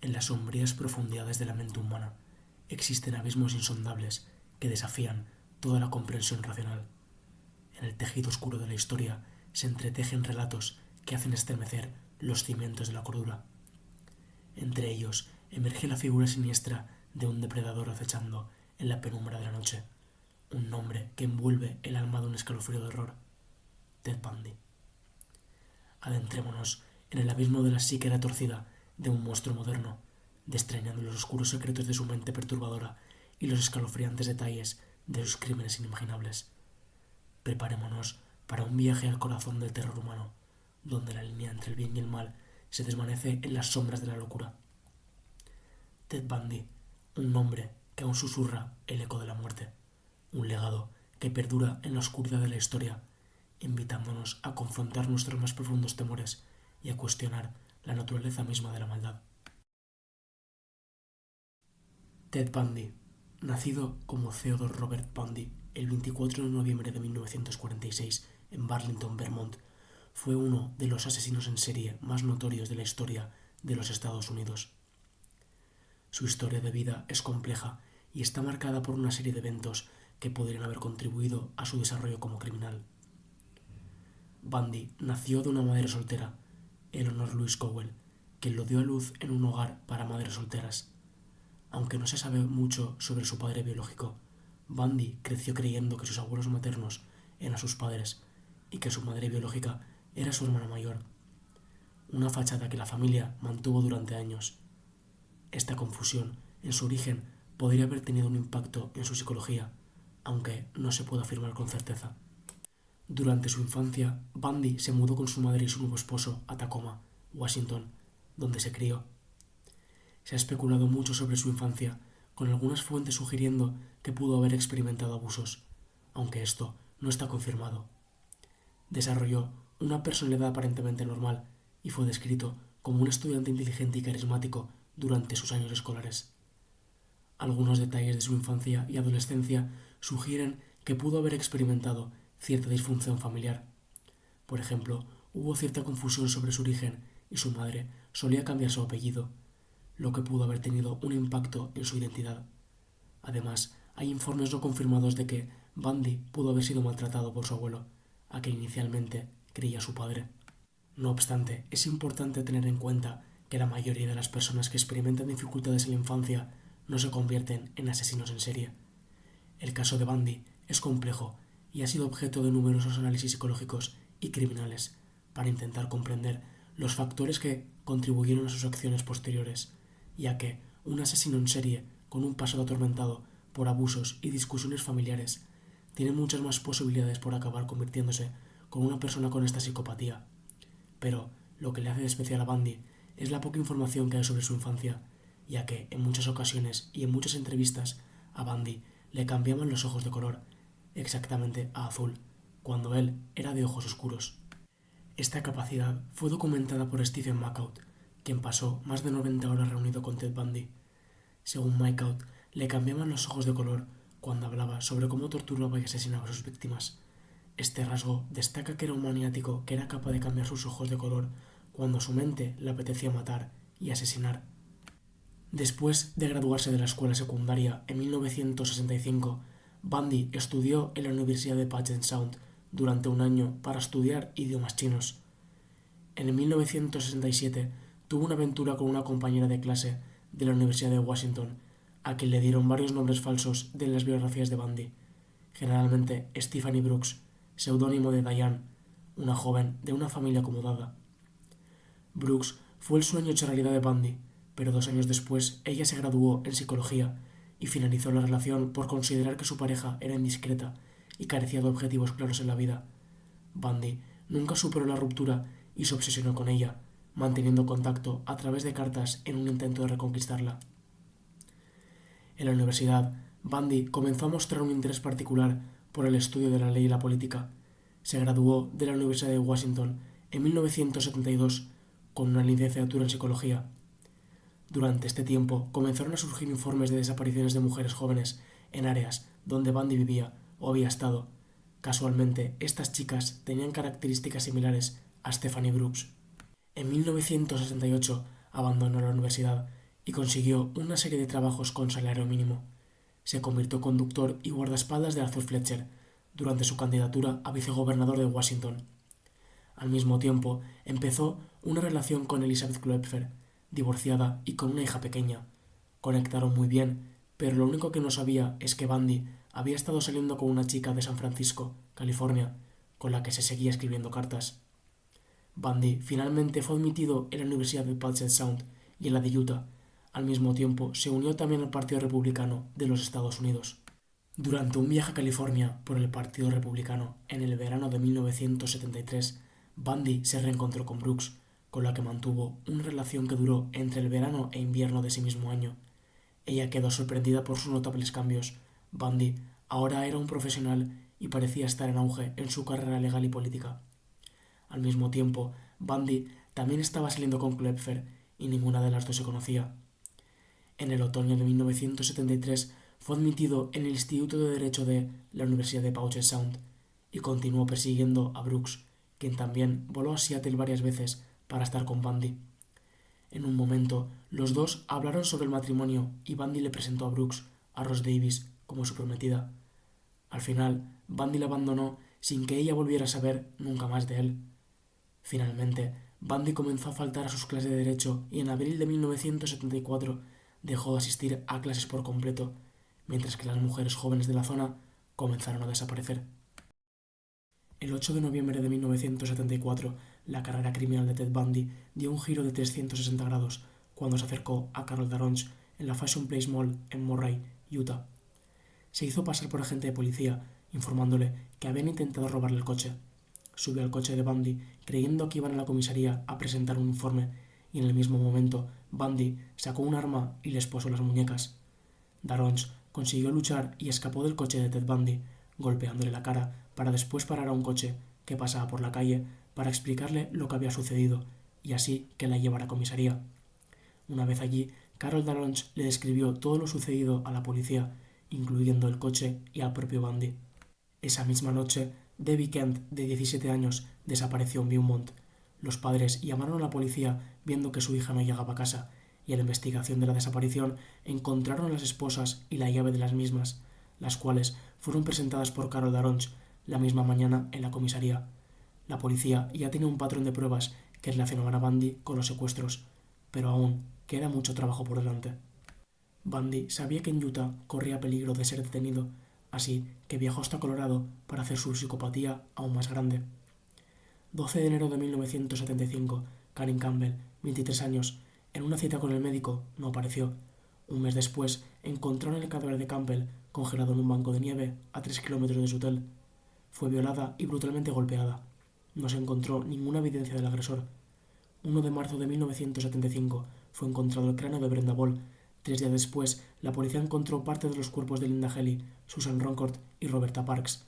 En las sombrías profundidades de la mente humana existen abismos insondables que desafían toda la comprensión racional. En el tejido oscuro de la historia se entretejen relatos que hacen estremecer los cimientos de la cordura. Entre ellos emerge la figura siniestra de un depredador acechando en la penumbra de la noche, un nombre que envuelve el alma de un escalofrío de horror: Ted Bundy. Adentrémonos en el abismo de la psique retorcida de un monstruo moderno, destrañando los oscuros secretos de su mente perturbadora y los escalofriantes detalles de sus crímenes inimaginables. Preparémonos para un viaje al corazón del terror humano, donde la línea entre el bien y el mal se desvanece en las sombras de la locura. Ted Bundy, un nombre que aún susurra el eco de la muerte, un legado que perdura en la oscuridad de la historia, invitándonos a confrontar nuestros más profundos temores y a cuestionar la naturaleza misma de la maldad. Ted Bundy, nacido como Theodore Robert Bundy el 24 de noviembre de 1946 en Burlington, Vermont, fue uno de los asesinos en serie más notorios de la historia de los Estados Unidos. Su historia de vida es compleja y está marcada por una serie de eventos que podrían haber contribuido a su desarrollo como criminal. Bundy nació de una madre soltera, Eleanor Louise Cowell, quien lo dio a luz en un hogar para madres solteras. Aunque no se sabe mucho sobre su padre biológico, Bundy creció creyendo que sus abuelos maternos eran sus padres y que su madre biológica era su hermana mayor, una fachada que la familia mantuvo durante años. Esta confusión en su origen podría haber tenido un impacto en su psicología, aunque no se puede afirmar con certeza. Durante su infancia, Bundy se mudó con su madre y su nuevo esposo a Tacoma, Washington, donde se crió. Se ha especulado mucho sobre su infancia, con algunas fuentes sugiriendo que pudo haber experimentado abusos, aunque esto no está confirmado. Desarrolló una personalidad aparentemente normal y fue descrito como un estudiante inteligente y carismático durante sus años escolares. Algunos detalles de su infancia y adolescencia sugieren que pudo haber experimentado cierta disfunción familiar. Por ejemplo, hubo cierta confusión sobre su origen y su madre solía cambiar su apellido, lo que pudo haber tenido un impacto en su identidad. Además, hay informes no confirmados de que Bundy pudo haber sido maltratado por su abuelo, a quien inicialmente creía su padre. No obstante, es importante tener en cuenta que la mayoría de las personas que experimentan dificultades en la infancia no se convierten en asesinos en serie. El caso de Bundy es complejo y ha sido objeto de numerosos análisis psicológicos y criminales para intentar comprender los factores que contribuyeron a sus acciones posteriores, ya que un asesino en serie con un pasado atormentado por abusos y discusiones familiares tiene muchas más posibilidades por acabar convirtiéndose con una persona con esta psicopatía. Pero lo que le hace de especial a Bundy es la poca información que hay sobre su infancia, ya que en muchas ocasiones y en muchas entrevistas a Bundy le cambiaban los ojos de color, exactamente a azul, cuando él era de ojos oscuros. Esta capacidad fue documentada por Stephen Macout, quien pasó más de 90 horas reunido con Ted Bundy. Según Macout, le cambiaban los ojos de color cuando hablaba sobre cómo torturaba y asesinaba a sus víctimas. Este rasgo destaca que era un maniático que era capaz de cambiar sus ojos de color cuando a su mente le apetecía matar y asesinar. Después de graduarse de la escuela secundaria en 1965, Bundy estudió en la Universidad de Puget Sound durante un año para estudiar idiomas chinos. En 1967 tuvo una aventura con una compañera de clase de la Universidad de Washington, a quien le dieron varios nombres falsos de las biografías de Bundy, generalmente Stephanie Brooks, seudónimo de Diane, una joven de una familia acomodada. Brooks fue el sueño hecho realidad de Bundy, pero 2 años después ella se graduó en psicología y finalizó la relación por considerar que su pareja era indiscreta y carecía de objetivos claros en la vida. Bundy nunca superó la ruptura y se obsesionó con ella, manteniendo contacto a través de cartas en un intento de reconquistarla. En la universidad, Bundy comenzó a mostrar un interés particular por el estudio de la ley y la política. Se graduó de la Universidad de Washington en 1972 con una licenciatura en psicología. Durante este tiempo comenzaron a surgir informes de desapariciones de mujeres jóvenes en áreas donde Bundy vivía o había estado. Casualmente, estas chicas tenían características similares a Stephanie Brooks. En 1968 abandonó la universidad y consiguió una serie de trabajos con salario mínimo. Se convirtió en conductor y guardaespaldas de Arthur Fletcher durante su candidatura a vicegobernador de Washington. Al mismo tiempo, empezó una relación con Elizabeth Kloepfer, divorciada y con una hija pequeña. Conectaron muy bien, pero lo único que no sabía es que Bundy había estado saliendo con una chica de San Francisco, California, con la que se seguía escribiendo cartas. Bundy finalmente fue admitido en la Universidad de Puget Sound y en la de Utah. Al mismo tiempo, se unió también al Partido Republicano de los Estados Unidos. Durante un viaje a California por el Partido Republicano en el verano de 1973, Bundy se reencontró con Brooks, con la que mantuvo una relación que duró entre el verano e invierno de ese mismo año. Ella quedó sorprendida por sus notables cambios. Bundy ahora era un profesional y parecía estar en auge en su carrera legal y política. Al mismo tiempo, Bundy también estaba saliendo con Kloepfer y ninguna de las dos se conocía. En el otoño de 1973 fue admitido en el Instituto de Derecho de la Universidad de Puget Sound y continuó persiguiendo a Brooks, quien también voló a Seattle varias veces para estar con Bundy. En un momento, los dos hablaron sobre el matrimonio y Bundy le presentó a Brooks, a Ross Davis, como su prometida. Al final, Bundy la abandonó sin que ella volviera a saber nunca más de él. Finalmente, Bundy comenzó a faltar a sus clases de derecho y en abril de 1974 dejó de asistir a clases por completo, mientras que las mujeres jóvenes de la zona comenzaron a desaparecer. El 8 de noviembre de 1974, la carrera criminal de Ted Bundy dio un giro de 360 grados cuando se acercó a Carol Daronch en la Fashion Place Mall en Murray, Utah. Se hizo pasar por agente de policía, informándole que habían intentado robarle el coche. Subió al coche de Bundy creyendo que iban a la comisaría a presentar un informe y en el mismo momento Bundy sacó un arma y le esposó las muñecas. Daronch consiguió luchar y escapó del coche de Ted Bundy, golpeándole la cara para después parar a un coche que pasaba por la calle para explicarle lo que había sucedido y así que la llevara a comisaría. Una vez allí, Carol Daronch le describió todo lo sucedido a la policía, incluyendo el coche y al propio Bundy. Esa misma noche, Debbie Kent, de 17 años, desapareció en Beaumont. Los padres llamaron a la policía viendo que su hija no llegaba a casa, y en la investigación de la desaparición encontraron a las esposas y la llave de las mismas, las cuales fueron presentadas por Carol Daronch la misma mañana en la comisaría. La policía ya tenía un patrón de pruebas que relacionaban a Bundy con los secuestros, pero aún queda mucho trabajo por delante. Bundy sabía que en Utah corría peligro de ser detenido, así que viajó hasta Colorado para hacer su psicopatía aún más grande. 12 de enero de 1975, Karen Campbell, 23 años, en una cita con el médico, no apareció. Un mes después, encontraron el cadáver de Campbell congelado en un banco de nieve a 3 kilómetros de su hotel. Fue violada y brutalmente golpeada. No se encontró ninguna evidencia del agresor. 1 de marzo de 1975 fue encontrado el cráneo de Brenda Ball. 3 días después, la policía encontró parte de los cuerpos de Linda Healy, Susan Roncourt y Roberta Parks.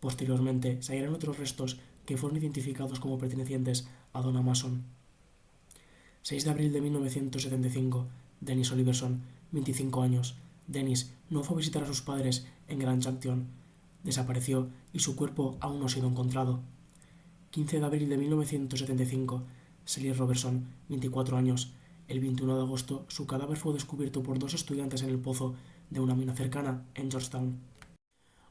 Posteriormente, se hallaron otros restos que fueron identificados como pertenecientes a Donna Mason. 6 de abril de 1975, Dennis Oliverson, 25 años. Dennis no fue a visitar a sus padres en Grand Junction. Desapareció y su cuerpo aún no ha sido encontrado. 15 de abril de 1975, Sally Robertson, 24 años. El 21 de agosto, su cadáver fue descubierto por dos estudiantes en el pozo de una mina cercana en Georgetown.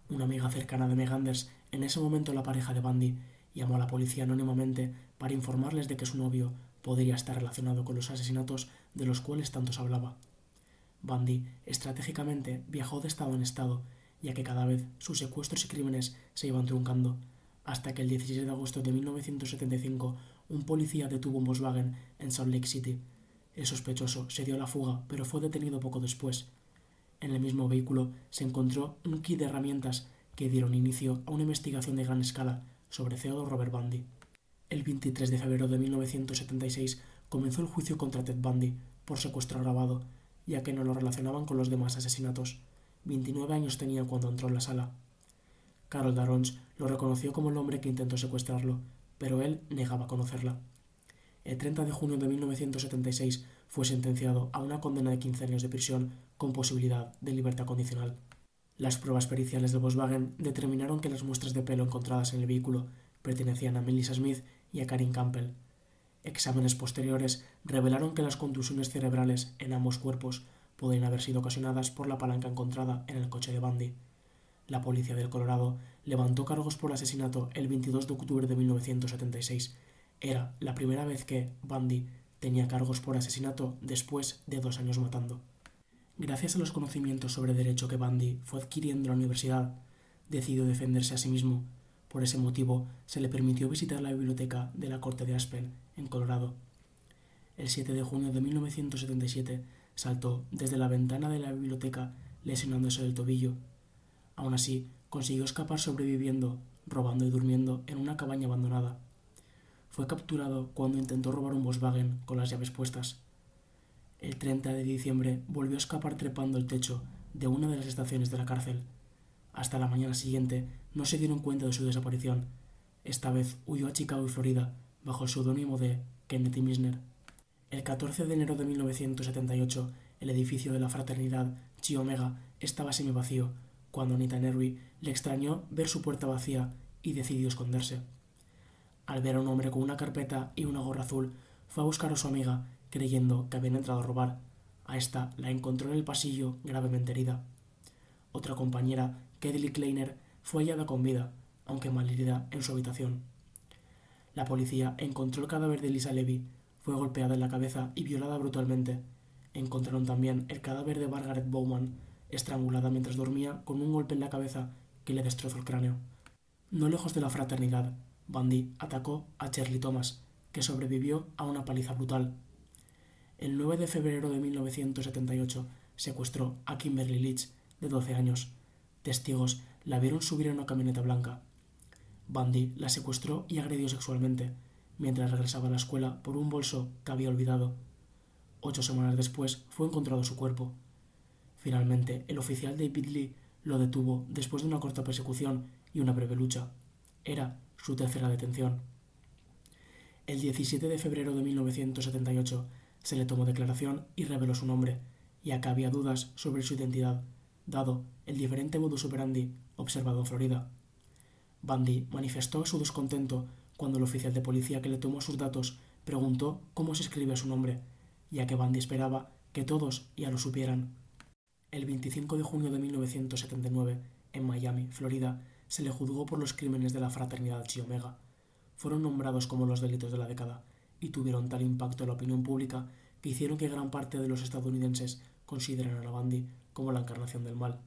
Una amiga cercana de Meg Anders, en ese momento la pareja de Bundy, llamó a la policía anónimamente para informarles de que su novio podría estar relacionado con los asesinatos de los cuales tanto se hablaba. Bundy estratégicamente viajó de estado en estado, ya que cada vez sus secuestros y crímenes se iban truncando, hasta que el 16 de agosto de 1975 un policía detuvo un Volkswagen en Salt Lake City. El sospechoso se dio a la fuga, pero fue detenido poco después. En el mismo vehículo se encontró un kit de herramientas que dieron inicio a una investigación de gran escala sobre Theodore Robert Bundy. El 23 de febrero de 1976 comenzó el juicio contra Ted Bundy por secuestro agravado, ya que no lo relacionaban con los demás asesinatos. 29 años tenía cuando entró en la sala. Carol Daronch lo reconoció como el hombre que intentó secuestrarlo, pero él negaba conocerla. El 30 de junio de 1976 fue sentenciado a una condena de 15 años de prisión con posibilidad de libertad condicional. Las pruebas periciales de Volkswagen determinaron que las muestras de pelo encontradas en el vehículo pertenecían a Melissa Smith y a Karen Campbell. Exámenes posteriores revelaron que las contusiones cerebrales en ambos cuerpos podrían haber sido ocasionadas por la palanca encontrada en el coche de Bundy. La policía del Colorado levantó cargos por asesinato el 22 de octubre de 1976. Era la primera vez que Bundy tenía cargos por asesinato después de 2 años matando. Gracias a los conocimientos sobre derecho que Bundy fue adquiriendo en la universidad, decidió defenderse a sí mismo. Por ese motivo, se le permitió visitar la biblioteca de la corte de Aspen, en Colorado. El 7 de junio de 1977 saltó desde la ventana de la biblioteca lesionándose del tobillo. Aún así, consiguió escapar sobreviviendo, robando y durmiendo en una cabaña abandonada. Fue capturado cuando intentó robar un Volkswagen con las llaves puestas. El 30 de diciembre volvió a escapar trepando el techo de una de las estaciones de la cárcel. Hasta la mañana siguiente no se dieron cuenta de su desaparición. Esta vez huyó a Chicago y Florida bajo el seudónimo de Kenneth Misner. El 14 de enero de 1978, el edificio de la fraternidad Chi Omega estaba semivacío, cuando Anita Nervi le extrañó ver su puerta vacía y decidió esconderse. Al ver a un hombre con una carpeta y una gorra azul, fue a buscar a su amiga, creyendo que habían entrado a robar. A esta la encontró en el pasillo gravemente herida. Otra compañera, Kedley Kleiner, fue hallada con vida, aunque malherida, en su habitación. La policía encontró el cadáver de Lisa Levy, fue golpeada en la cabeza y violada brutalmente. Encontraron también el cadáver de Margaret Bowman, estrangulada mientras dormía con un golpe en la cabeza que le destrozó el cráneo. No lejos de la fraternidad, Bundy atacó a Shirley Thomas, que sobrevivió a una paliza brutal. El 9 de febrero de 1978 secuestró a Kimberly Leach, de 12 años. Testigos la vieron subir en una camioneta blanca. Bundy la secuestró y agredió sexualmente, mientras regresaba a la escuela por un bolso que había olvidado. 8 semanas después fue encontrado su cuerpo. Finalmente, el oficial David Lee lo detuvo después de una corta persecución y una breve lucha. Era su tercera detención. El 17 de febrero de 1978 se le tomó declaración y reveló su nombre, ya que había dudas sobre su identidad, dado el diferente modus operandi observado en Florida. Bundy manifestó su descontento cuando el oficial de policía que le tomó sus datos preguntó cómo se escribía su nombre, ya que Bundy esperaba que todos ya lo supieran. El 25 de junio de 1979, en Miami, Florida, se le juzgó por los crímenes de la fraternidad Chi Omega. Fueron nombrados como los delitos de la década y tuvieron tal impacto en la opinión pública que hicieron que gran parte de los estadounidenses consideraran a Bundy como la encarnación del mal.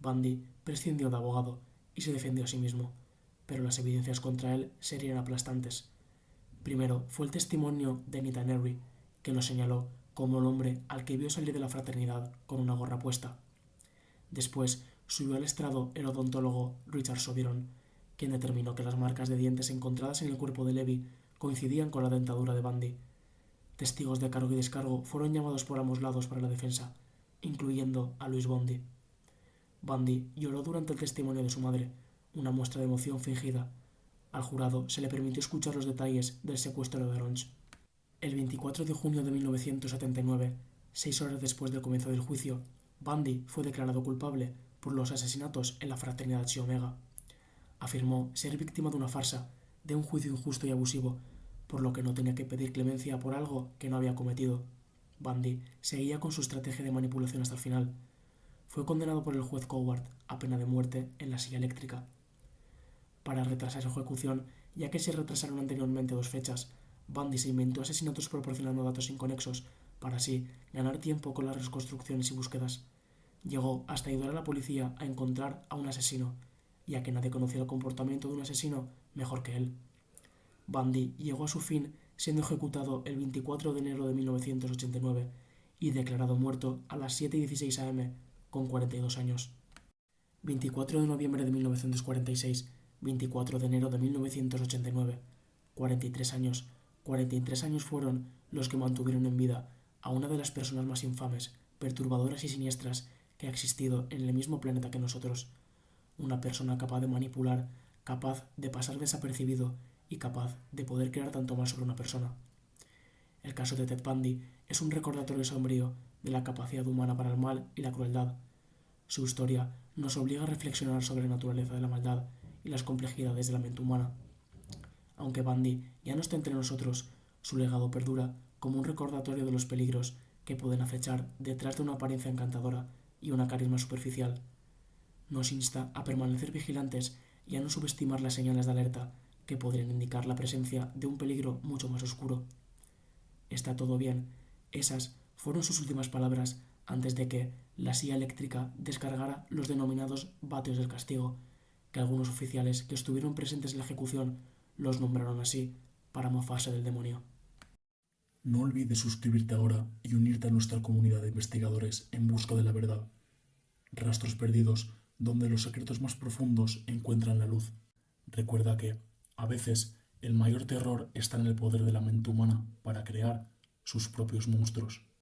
Bundy prescindió de abogado y se defendió a sí mismo, pero las evidencias contra él serían aplastantes. Primero fue el testimonio de Anita Nervi, que lo señaló como el hombre al que vio salir de la fraternidad con una gorra puesta. Después subió al estrado el odontólogo Richard Soberon, quien determinó que las marcas de dientes encontradas en el cuerpo de Levy coincidían con la dentadura de Bundy. Testigos de cargo y descargo fueron llamados por ambos lados para la defensa, incluyendo a Louis Bundy. Bundy lloró durante el testimonio de su madre, una muestra de emoción fingida. Al jurado se le permitió escuchar los detalles del secuestro de Orange. El 24 de junio de 1979, 6 horas después del comienzo del juicio, Bundy fue declarado culpable por los asesinatos en la fraternidad Chi Omega. Afirmó ser víctima de una farsa, de un juicio injusto y abusivo, por lo que no tenía que pedir clemencia por algo que no había cometido. Bundy seguía con su estrategia de manipulación hasta el final. Fue condenado por el juez Coward a pena de muerte en la silla eléctrica. Para retrasar su ejecución, ya que se retrasaron anteriormente 2 fechas, Bundy se inventó asesinatos proporcionando datos inconexos para así ganar tiempo con las reconstrucciones y búsquedas. Llegó hasta ayudar a la policía a encontrar a un asesino, ya que nadie conocía el comportamiento de un asesino mejor que él. Bundy llegó a su fin siendo ejecutado el 24 de enero de 1989 y declarado muerto a las 7:16 am con 42 años. 24 de noviembre de 1946, 24 de enero de 1989, 43 años. 43 años fueron los que mantuvieron en vida a una de las personas más infames, perturbadoras y siniestras que ha existido en el mismo planeta que nosotros. Una persona capaz de manipular, capaz de pasar desapercibido y capaz de poder crear tanto mal sobre una persona. El caso de Ted Bundy es un recordatorio sombrío de la capacidad humana para el mal y la crueldad. Su historia nos obliga a reflexionar sobre la naturaleza de la maldad y las complejidades de la mente humana. Aunque Bundy ya no está entre nosotros, Su legado perdura como un recordatorio de los peligros que pueden acechar detrás de una apariencia encantadora y una carisma superficial. Nos insta a permanecer vigilantes y a no subestimar las señales de alerta que podrían indicar la presencia de un peligro mucho más oscuro. Está todo bien. Esas fueron sus últimas palabras antes de que la silla eléctrica descargara los denominados vatios del castigo, que algunos oficiales que estuvieron presentes en la ejecución los nombraron así para mofarse del demonio. No olvides suscribirte ahora y unirte a nuestra comunidad de investigadores en busca de la verdad. Rastros perdidos, donde los secretos más profundos encuentran la luz. Recuerda que, a veces, el mayor terror está en el poder de la mente humana para crear sus propios monstruos.